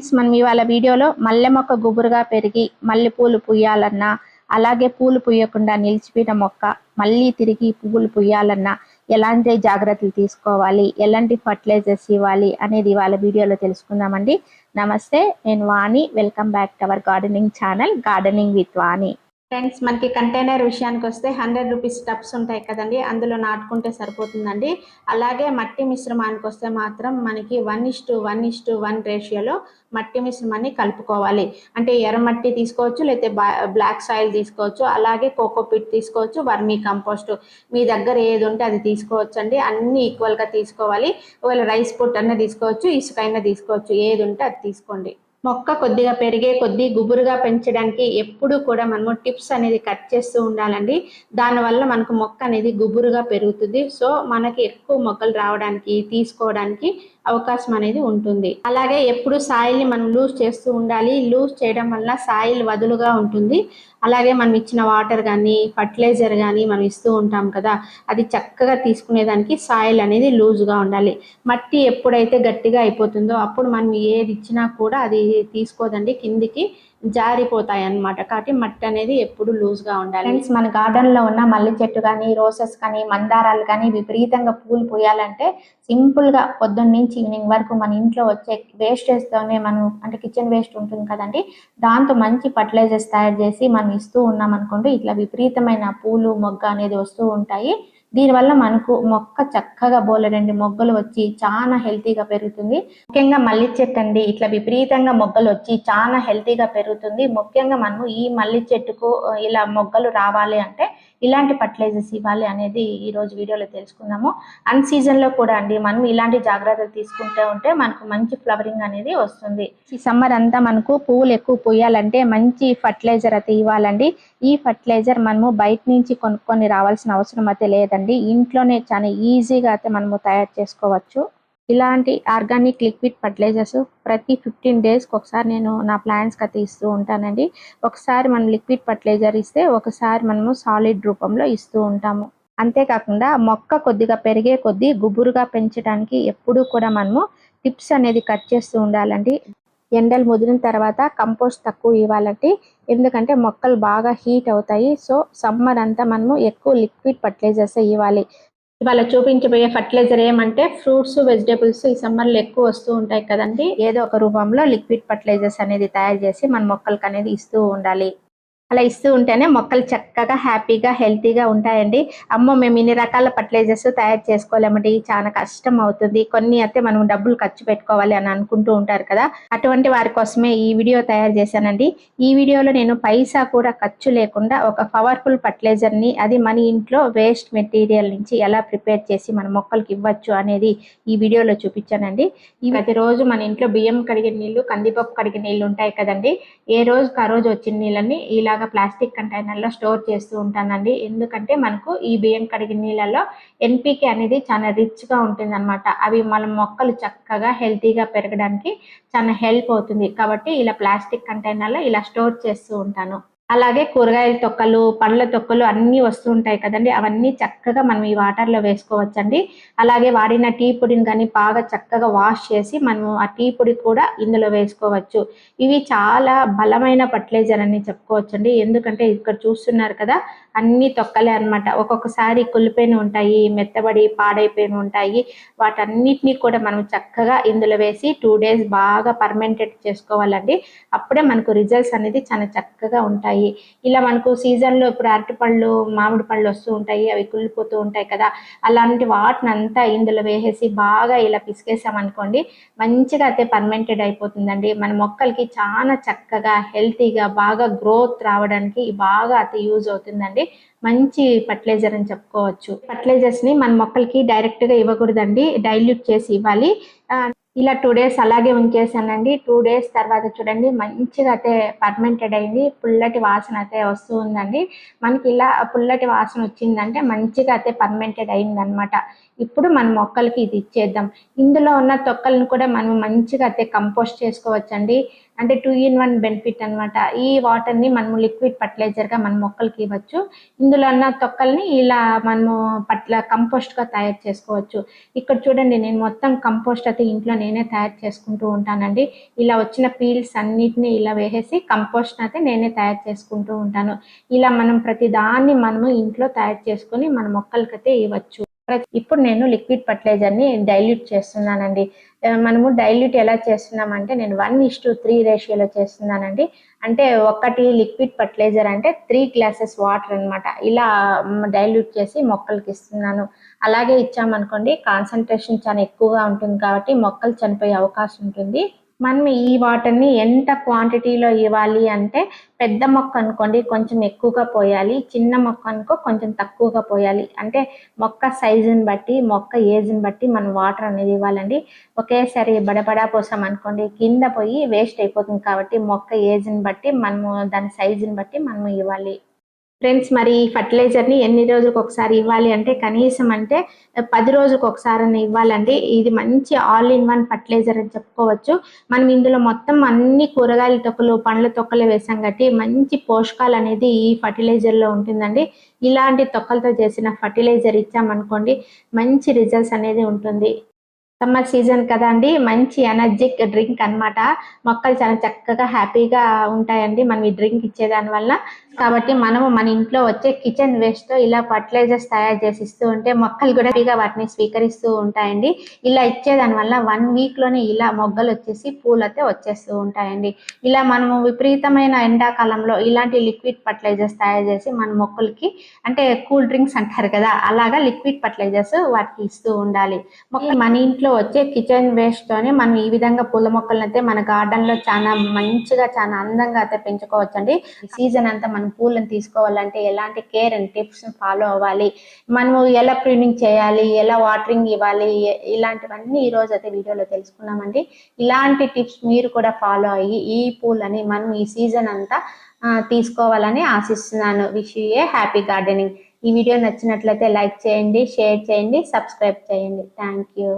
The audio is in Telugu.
ఫ్రెండ్స్, మనం ఇవాళ వీడియోలో మల్లె మొక్క గుబురుగా పెరిగి మల్లె పూలు పూయాలన్నా, అలాగే పూలు పూయకుండా నిలిచిపోయిన మొక్క మళ్ళీ తిరిగి పువ్వులు పూయాలన్నా ఎలాంటి జాగ్రత్తలు తీసుకోవాలి, ఎలాంటి ఫర్టిలైజర్స్ ఇవ్వాలి అనేది ఇవాళ వీడియోలో తెలుసుకుందామండి. నమస్తే, నేను Vani. Welcome back to our gardening channel gardening with Vani. Friends, మనకి కంటైనర్ విషయానికి వస్తే 100 రూపీస్ టబ్స్ ఉంటాయి కదండి, అందులో నాటుకుంటే సరిపోతుందండి. అలాగే మట్టి మిశ్రమానికి వస్తే మాత్రం మనకి 1:1:1 రేషియోలో మట్టి మిశ్రమాన్ని కలుపుకోవాలి. అంటే ఎర్రమట్టి తీసుకోవచ్చు, లేకపోతే బ్లాక్ సాయిల్ తీసుకోవచ్చు, అలాగే కోకోపిట్ తీసుకోవచ్చు, వర్మీ కంపోస్ట్ మీ దగ్గర ఏది ఉంటే అది తీసుకోవచ్చు అండి. అన్ని ఈక్వల్గా తీసుకోవాలి. ఒకవేళ రైస్ పుట్ అన్న తీసుకోవచ్చు, ఇసుక అయినా తీసుకోవచ్చు, ఏది ఉంటే అది తీసుకోండి. మొక్క కొద్దిగా పెరిగే కొద్దీ గుబురుగా పెంచడానికి ఎప్పుడు కూడా మనము టిప్స్ అనేది కట్ చేస్తూ ఉండాలండి. దానివల్ల మనకు మొక్క అనేది గుబురుగా పెరుగుతుంది. సో మనకి ఎక్కువ మొక్కలు రావడానికి, తీసుకోవడానికి అవకాశం అనేది ఉంటుంది. అలాగే ఎప్పుడు సాయిల్ని మనం లూజ్ చేస్తూ ఉండాలి. లూజ్ చేయడం వల్ల సాయిల్ వదులుగా ఉంటుంది. అలాగే మనం ఇచ్చిన వాటర్ కానీ, ఫర్టిలైజర్ కానీ మనం ఇస్తూ ఉంటాం కదా, అది చక్కగా తీసుకునేదానికి సాయిల్ అనేది లూజ్గా ఉండాలి. మట్టి ఎప్పుడైతే గట్టిగా అయిపోతుందో అప్పుడు మనం ఏది ఇచ్చినా కూడా అది తీసుకోదండి, కిందికి జారిపోతాయి అన్నమాట. కాబట్టి మట్టి అనేది ఎప్పుడు లూజ్గా ఉండాలి. ఫ్రెండ్స్, మన గార్డెన్లో ఉన్న మల్లె చెట్టు కానీ, రోసెస్ కానీ, మందారాలు కానీ విపరీతంగా పూలు పూయాలంటే సింపుల్గా పొద్దున్న నుంచి ఈవినింగ్ వరకు మన ఇంట్లో వచ్చే వేస్టేజ్తోనే మనం, అంటే కిచెన్ వేస్ట్ ఉంటుంది కదండి, దాంతో మంచి ఫర్టిలైజర్స్ తయారు చేసి మనం ఇస్తూ ఉన్నాం అనుకోండి, ఇట్లా విపరీతమైన పూలు మొగ్గ అనేది వస్తూ ఉంటాయి. దీనివల్ల మనకు మొక్క చక్కగా బోలెడండి మొగ్గలు వచ్చి చాలా హెల్తీగా పెరుగుతుంది. ముఖ్యంగా మల్లె చెట్టు అండి, ఇట్లా విపరీతంగా మొగ్గలు వచ్చి చాలా హెల్తీగా పెరుగుతుంది. ముఖ్యంగా మనము ఈ మల్లె చెట్టుకు ఇలా మొగ్గలు రావాలి అంటే ఇలాంటి ఫర్టిలైజర్స్ ఇవ్వాలి అనేది ఈ రోజు వీడియోలో తెలుసుకుందాము. అన్ సీజన్లో కూడా అండి మనం ఇలాంటి జాగ్రత్తలు తీసుకుంటూ ఉంటే మనకు మంచి ఫ్లవరింగ్ అనేది వస్తుంది. ఈ సమ్మర్ అంతా మనకు పువ్వులు ఎక్కువ పూయాలంటే మంచి ఫర్టిలైజర్ అయితే ఇవ్వాలండి. ఈ ఫర్టిలైజర్ మనము బయట నుంచి కొనుక్కొని రావాల్సిన అవసరం అయితే లేదండి. ఇంట్లోనే చాలా ఈజీగా అయితే మనము తయారు చేసుకోవచ్చు. ఇలాంటి ఆర్గానిక్ లిక్విడ్ ఫర్టిలైజర్స్ ప్రతి 15 డేస్కి ఒకసారి నేను నా ప్లాంట్స్కి అయితే ఇస్తూ ఉంటానండి. ఒకసారి మనం లిక్విడ్ ఫర్టిలైజర్ ఇస్తే ఒకసారి మనము సాలిడ్ రూపంలో ఇస్తూ ఉంటాము. అంతేకాకుండా మొక్క కొద్దిగా పెరిగే కొద్దీ గుబురుగా పెంచడానికి ఎప్పుడూ కూడా మనము టిప్స్ అనేది కట్ చేస్తూ ఉండాలండి. ఎండలు ముదిరిన తర్వాత కంపోస్ట్ తక్కువ ఇవ్వాలండి, ఎందుకంటే మొక్కలు బాగా హీట్ అవుతాయి. సో సమ్మర్ అంతా మనము ఎక్కువ లిక్విడ్ ఫర్టిలైజర్స్ ఇవ్వాలి. ఇవాళ చూపించబోయే ఫర్టిలైజర్ ఏమంటే ఫ్రూట్స్, వెజిటేబుల్స్ ఈ సమ్మర్లో ఎక్కువ వస్తూ ఉంటాయి కదండి, ఏదో ఒక రూపంలో లిక్విడ్ ఫర్టిలైజర్స్ అనేది తయారు చేసి మన మొక్కలకు అనేది ఇస్తూ ఉండాలి. అలా ఇస్తూ ఉంటేనే మొక్కలు చక్కగా హ్యాపీగా హెల్తీగా ఉంటాయండి. అమ్మో, మేము ఇన్ని రకాల ఫర్టిలైజర్స్ తయారు చేసుకోలేమండి, చాలా కష్టం అవుతుంది, కొన్ని అయితే మనం డబ్బులు ఖర్చు పెట్టుకోవాలి అని అనుకుంటూ ఉంటారు కదా, అటువంటి వారి కోసమే ఈ వీడియో తయారు చేశానండి. ఈ వీడియోలో నేను పైసా కూడా ఖర్చు లేకుండా ఒక పవర్ఫుల్ ఫర్టిలైజర్ని, అది మన ఇంట్లో వేస్ట్ మెటీరియల్ నుంచి ఎలా ప్రిపేర్ చేసి మన మొక్కలకి ఇవ్వచ్చు అనేది ఈ వీడియోలో చూపించానండి. ప్రతిరోజు మన ఇంట్లో బియ్యం కడిగిన నీళ్లు, కందిపప్పు కడిగిన నీళ్లు ఉంటాయి కదండి, ఏ రోజుకి ఆ రోజు వచ్చిన నీళ్ళని ఇలా ప్లాస్టిక్ కంటైనర్లో స్టోర్ చేస్తూ ఉంటానండి. ఎందుకంటే మనకు ఈ బియ్యం కడిగిన నీళ్ళలో ఎన్పికే అనేది చాలా రిచ్గా ఉంటుంది అనమాట. అవి మన మొక్కలు చక్కగా హెల్తీగా పెరగడానికి చాలా హెల్ప్ అవుతుంది. కాబట్టి ఇలా ప్లాస్టిక్ కంటైనర్లో ఇలా స్టోర్ చేస్తూ ఉంటాను. అలాగే కూరగాయల తొక్కలు, పండ్ల తొక్కలు అన్నీ వస్తూ ఉంటాయి కదండి, అవన్నీ చక్కగా మనం ఈ వాటర్లో వేసుకోవచ్చండి. అలాగే వాడిన టీ పొడిని కానీ బాగా చక్కగా వాష్ చేసి మనము ఆ టీ పొడి కూడా ఇందులో వేసుకోవచ్చు. ఇవి చాలా బలమైన ఫర్టిలైజర్ అని చెప్పుకోవచ్చండి. ఎందుకంటే ఇక్కడ చూస్తున్నారు కదా, అన్ని తొక్కలే అనమాట. ఒక్కొక్కసారి కుళ్ళిపోయిన ఉంటాయి, మెత్తబడి పాడైపోయిన ఉంటాయి. వాటన్నిటినీ కూడా మనం చక్కగా ఇందులో వేసి 2 days బాగా పర్మెంటెడ్ చేసుకోవాలండి. అప్పుడే మనకు రిజల్ట్స్ అనేది చాలా చక్కగా ఉంటాయి. ఇలా మనకు సీజన్లో ఇప్పుడు అరటిపళ్ళు, మామిడి పళ్ళు వస్తూ ఉంటాయి, అవి కుళ్ళిపోతూ ఉంటాయి కదా, అలాంటి వాటిని అంతా ఇందులో వేసేసి బాగా ఇలా పిసికేసామనుకోండి, మంచిగా అయితే పర్మెంటెడ్ అయిపోతుందండి. మన మొక్కలకి చాలా చక్కగా హెల్తీగా బాగా గ్రోత్ రావడానికి బాగా అయితే యూజ్ అవుతుందండి. మంచి ఫర్టిలైజర్ అని చెప్పుకోవచ్చు. ఫర్టిలైజర్స్ని మన మొక్కలకి డైరెక్ట్గా ఇవ్వకూడదండి, డైల్యూట్ చేసి ఇవ్వాలి. ఇలా 2 days అలాగే ఉంచేసానండి. 2 days తర్వాత చూడండి మంచిగా అయితే పర్మెంటెడ్ అయింది, పుల్లటి వాసన అయితే వస్తూ ఉందండి. మనకి ఇలా పుల్లటి వాసన వచ్చిందంటే మంచిగా అయితే పర్మెంటెడ్ అయిందనమాట. ఇప్పుడు మన మొక్కలకి ఇది ఇచ్చేద్దాం. ఇందులో ఉన్న తొక్కలను కూడా మనం మంచిగా అయితే కంపోస్ట్ చేసుకోవచ్చండి. అంటే 2-in-1 బెనిఫిట్ అన్నమాట. ఈ వాటర్ని మనము లిక్విడ్ ఫర్టిలైజర్గా మన మొక్కలకి ఇవ్వచ్చు. ఇందులో ఉన్న తొక్కల్ని ఇలా మనము కంపోస్ట్గా తయారు చేసుకోవచ్చు. ఇక్కడ చూడండి, నేను మొత్తం కంపోస్ట్ అయితే ఇంట్లో నేనే తయారు చేసుకుంటూ ఉంటానండి. ఇలా వచ్చిన పీల్స్ అన్నిటిని ఇలా వేసేసి కంపోస్ట్ అయితే నేనే తయారు చేసుకుంటూ ఉంటాను. ఇలా మనం ప్రతి దాన్ని మనము ఇంట్లో తయారు చేసుకొని మన మొక్కలకైతే ఇవ్వచ్చు. ఇప్పుడు నేను లిక్విడ్ ఫర్టిలైజర్ని డైల్యూట్ చేస్తున్నానండి. మనము డైల్యూట్ ఎలా చేస్తున్నామంటే నేను 1:3 రేషియోలో చేస్తున్నానండి. అంటే ఒకటి లిక్విడ్ ఫర్టిలైజర్ అంటే 3 గ్లాసెస్ వాటర్ అనమాట. ఇలా డైల్యూట్ చేసి మొక్కలకి ఇస్తున్నాను. అలాగే ఇచ్చామనుకోండి కాన్సన్ట్రేషన్ చాలా ఎక్కువగా ఉంటుంది కాబట్టి మొక్కలు చనిపోయే అవకాశం ఉంటుంది. మనం ఈ వాటర్ని ఎంత క్వాంటిటీలో ఇవ్వాలి అంటే పెద్ద మొక్క అనుకోండి కొంచెం ఎక్కువగా పోయాలి, చిన్న మొక్క అనుకో కొంచెం తక్కువగా పోయాలి. అంటే మొక్క సైజుని బట్టి మొక్క ఏజ్ని బట్టి మనం వాటర్ అనేది ఇవ్వాలండి. ఒకేసారి బడబడా పోసాం అనుకోండి కింద పోయి వేస్ట్ అయిపోతుంది. కాబట్టి మొక్క ఏజ్ని బట్టి మనము దాని సైజుని బట్టి మనము ఇవ్వాలి. ఫ్రెండ్స్, మరి ఈ ఫర్టిలైజర్ని ఎన్ని రోజులకు ఒకసారి ఇవ్వాలి అంటే కనీసం అంటే 10 రోజులకు ఒకసారి ఇవ్వాలండి. ఇది మంచి ఆల్ ఇన్ వన్ ఫర్టిలైజర్ అని చెప్పుకోవచ్చు. మనం ఇందులో మొత్తం అన్ని కూరగాయల తొక్కలు పండ్ల తొక్కలు వేసాం కాబట్టి మంచి పోషకాలు అనేది ఈ ఫర్టిలైజర్లో ఉంటుందండి. ఇలాంటి తొక్కలతో చేసిన ఫర్టిలైజర్ ఇచ్చామనుకోండి మంచి రిజల్ట్స్ అనేది ఉంటుంది. సమ్మర్ సీజన్ కదండి, మంచి ఎనర్జిక్ డ్రింక్ అన్నమాట. మొక్కలు చాలా చక్కగా హ్యాపీగా ఉంటాయండి మనం ఈ డ్రింక్ ఇచ్చేదాని వల్ల. కాబట్టి మనము మన ఇంట్లో వచ్చే కిచెన్ వేస్ట్ తో ఇలా ఫర్టిలైజర్స్ తయారు చేసి ఇస్తూ ఉంటే మొక్కలు కూడా హ్యాపీగా వాటిని స్వీకరిస్తూ ఉంటాయండి. ఇలా ఇచ్చేదాని వల్ల 1 వీక్ లోనే ఇలా మొగ్గలు వచ్చేసి పూలు అయితే వచ్చేస్తూ ఉంటాయండి. ఇలా మనము విపరీతమైన ఎండాకాలంలో ఇలాంటి లిక్విడ్ ఫర్టిలైజర్స్ తయారు చేసి మన మొక్కలకి, అంటే కూల్ డ్రింక్స్ అంటారు కదా, అలాగా లిక్విడ్ ఫర్టిలైజర్స్ వాటికి ఇస్తూ ఉండాలి. మన ఇంట్లో వచ్చే కిచెన్ వేస్ట్ తోనే మనం ఈ విధంగా పూల మొక్కలను అయితే మన గార్డెన్ లో చాలా మంచిగా చాలా అందంగా అయితే పెంచుకోవచ్చండి. సీజన్ అంతా మనం పూలను తీసుకోవాలంటే ఎలాంటి కేర్ అండ్ టిప్స్ ఫాలో అవ్వాలి, మనము ఎలా ప్రూనింగ్ చేయాలి, ఎలా వాటరింగ్ ఇవ్వాలి, ఇలాంటివన్నీ ఈ రోజు అయితే వీడియోలో తెలుసుకున్నామండి. ఇలాంటి టిప్స్ మీరు కూడా ఫాలో అయ్యి ఈ పూలని మనం ఈ సీజన్ అంతా తీసుకోవాలని ఆశిస్తున్నాను. Wish you A happy gardening. ఈ వీడియో నచ్చినట్లయితే లైక్ చేయండి, షేర్ చేయండి, సబ్స్క్రైబ్ చేయండి. Thank you.